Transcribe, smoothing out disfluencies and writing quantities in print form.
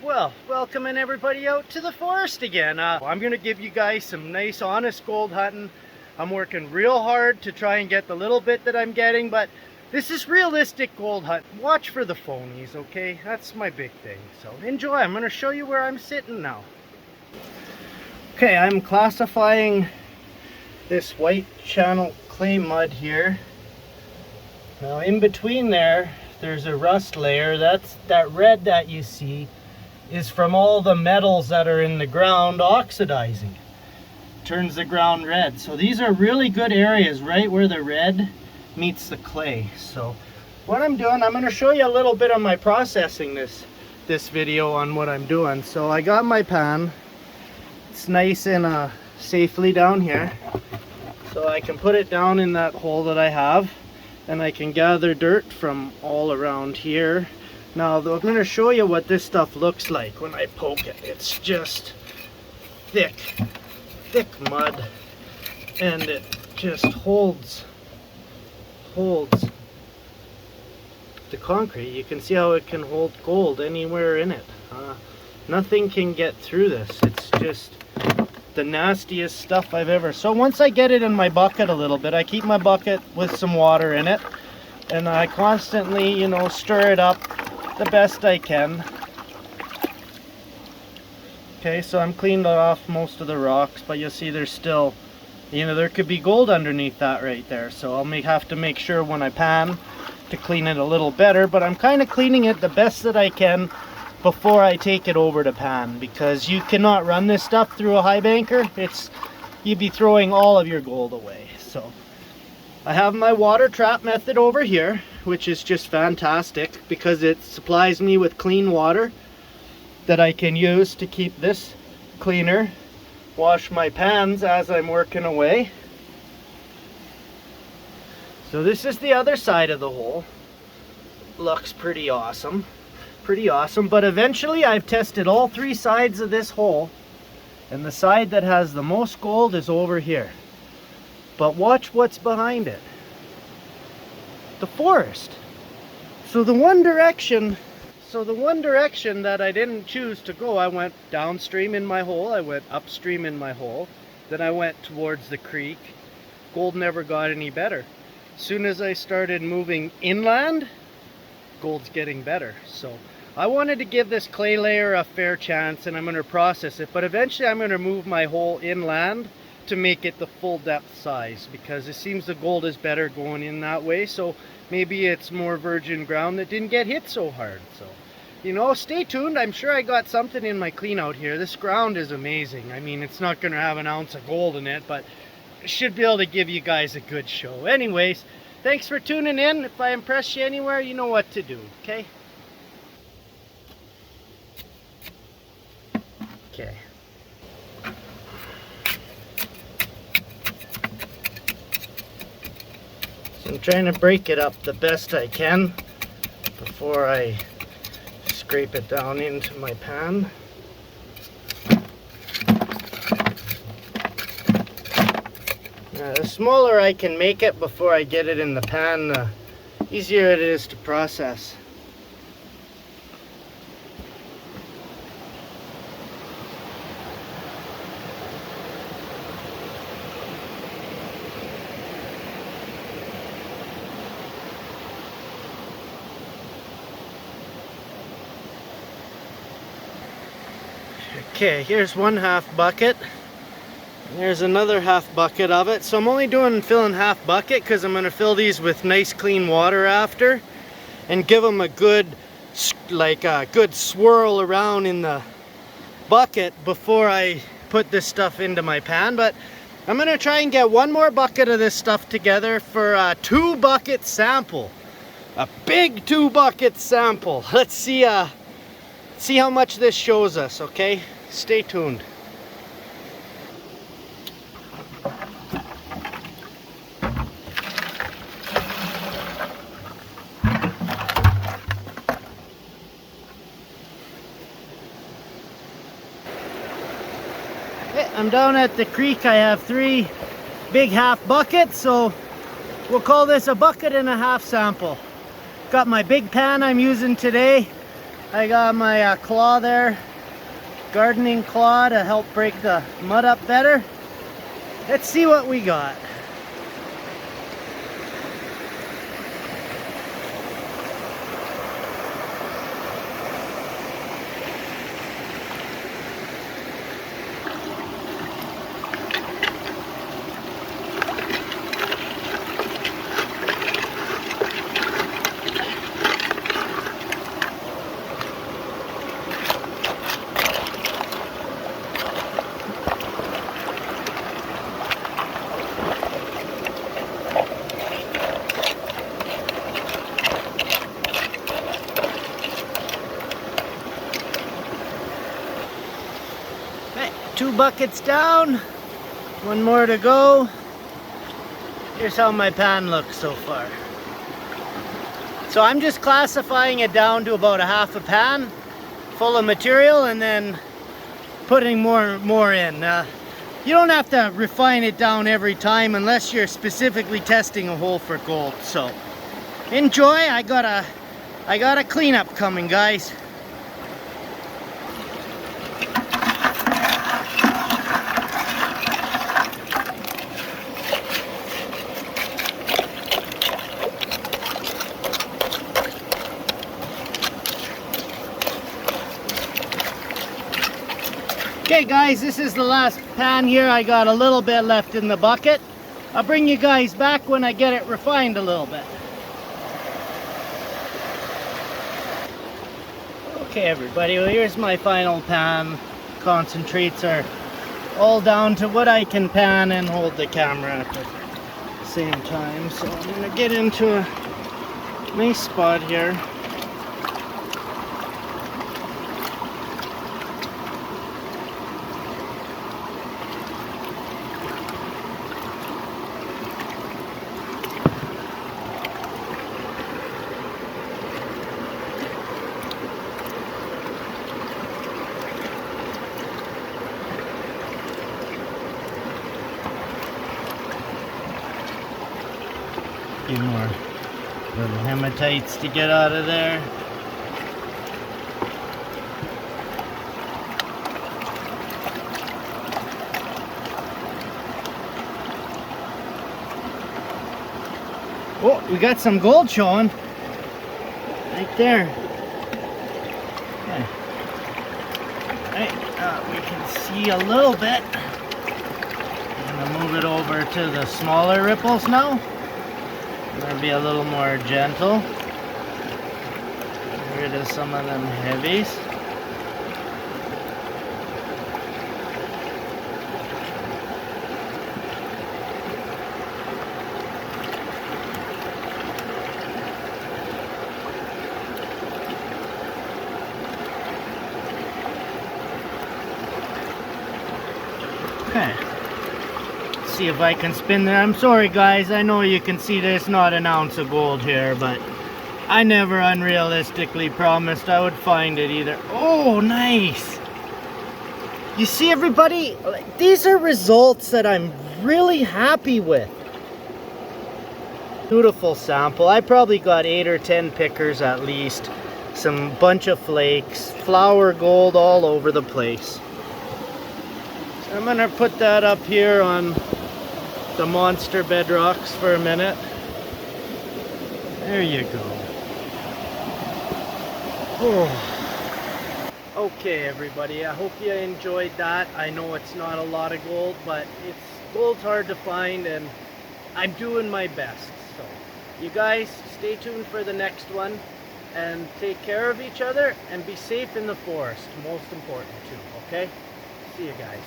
Well, welcoming everybody out to the forest again. I'm going to give you guys some nice honest gold hunting. I'm working real hard to try and get the little bit that I'm getting, but this is realistic gold hunting. Watch for the phonies, okay? That's my big thing. So enjoy. I'm going to show you where I'm sitting now. Okay, I'm classifying this white channel clay mud here. Now in between there's a rust layer. That red that you see is from all the metals that are in the ground oxidizing. Turns the ground red. So these are really good areas right where the red meets the clay. So what I'm doing, I'm going to show you a little bit of my processing this video on what I'm doing. So I got my pan. It's nice and safely down here. So I can put it down in that hole that I have, and I can gather dirt from all around here. Now I'm going to show you what this stuff looks like when I poke it. It's just thick mud, and it just holds the concrete. You can see how it can hold gold anywhere in it. Nothing can get through this. It's just the nastiest stuff I've ever. So once I get it in my bucket a little bit, I keep my bucket with some water in it, and I constantly, stir it up the best I can. Okay, so I'm cleaned off most of the rocks, but you'll see there's still, there could be gold underneath that right there. So I'll have to make sure when I pan to clean it a little better, but I'm kind of cleaning it the best that I can before I take it over to pan, because you cannot run this stuff through a high banker. You'd be throwing all of your gold away. So I have my water trap method over here, which is just fantastic because it supplies me with clean water that I can use to keep this cleaner, wash my pans as I'm working away. So this is the other side of the hole. Looks pretty awesome, but eventually I've tested all three sides of this hole, and the side that has the most gold is over here. But watch what's behind it. The forest. So the one direction that I didn't choose to go, I went downstream in my hole, I went upstream in my hole, then I went towards the creek. Gold never got any better. As soon as I started moving inland, gold's getting better. So I wanted to give this clay layer a fair chance, and I'm going to process it, but eventually I'm going to move my hole inland to make it the full depth size, because it seems the gold is better going in that way. So maybe it's more virgin ground that didn't get hit so hard. So stay tuned. I'm sure I got something in my clean out here. This ground is amazing. I mean, it's not going to have an ounce of gold in it, but I should be able to give you guys a good show. Anyways, thanks for tuning in. If I impress you anywhere, you know what to do, okay? Okay. So I'm trying to break it up the best I can before I scrape it down into my pan. Now, the smaller I can make it before I get it in the pan, the easier it is to process. Okay, here's one half bucket. There's another half bucket of it. So I'm only filling half bucket because I'm going to fill these with nice clean water after, and give them a good swirl around in the bucket before I put this stuff into my pan. But I'm going to try and get one more bucket of this stuff together for a 2-bucket sample. A big 2-bucket sample. Let's see how much this shows us, okay? Stay tuned. I'm down at the creek. I have 3 big half buckets, so we'll call this a bucket and a half sample. Got my big pan I'm using today. I got my claw there, gardening claw to help break the mud up better. Let's see what we got. Okay, 2 buckets down, 1 more to go. Here's how my pan looks so far. So I'm just classifying it down to about a half a pan full of material and then putting more in. You don't have to refine it down every time unless you're specifically testing a hole for gold. So enjoy. I got a cleanup coming, guys. Okay guys, this is the last pan here. I got a little bit left in the bucket. I'll bring you guys back when I get it refined a little bit. Okay everybody, well here's my final pan. Concentrates are all down to what I can pan and hold the camera at the same time. So I'm going to get into a nice spot here. Few more little hematites to get out of there. Oh, we got some gold showing right there. Okay. Right, we can see a little bit. I'm gonna move it over to the smaller ripples now. I'm going to be a little more gentle. Get rid of some of them heavies. Okay. See if I can spin there. I'm sorry guys, I know you can see there's not an ounce of gold here, but I never unrealistically promised I would find it either. Oh, nice! You see everybody, these are results that I'm really happy with. Beautiful sample. I probably got 8 or 10 pickers at least. Some bunch of flakes, flour gold all over the place. So I'm gonna put that up here on the monster bedrocks for a minute. There you go. Oh. Okay everybody, I hope you enjoyed that. I know it's not a lot of gold, but gold's hard to find and I'm doing my best. So you guys stay tuned for the next one and take care of each other and be safe in the forest. Most important too, okay? See you guys.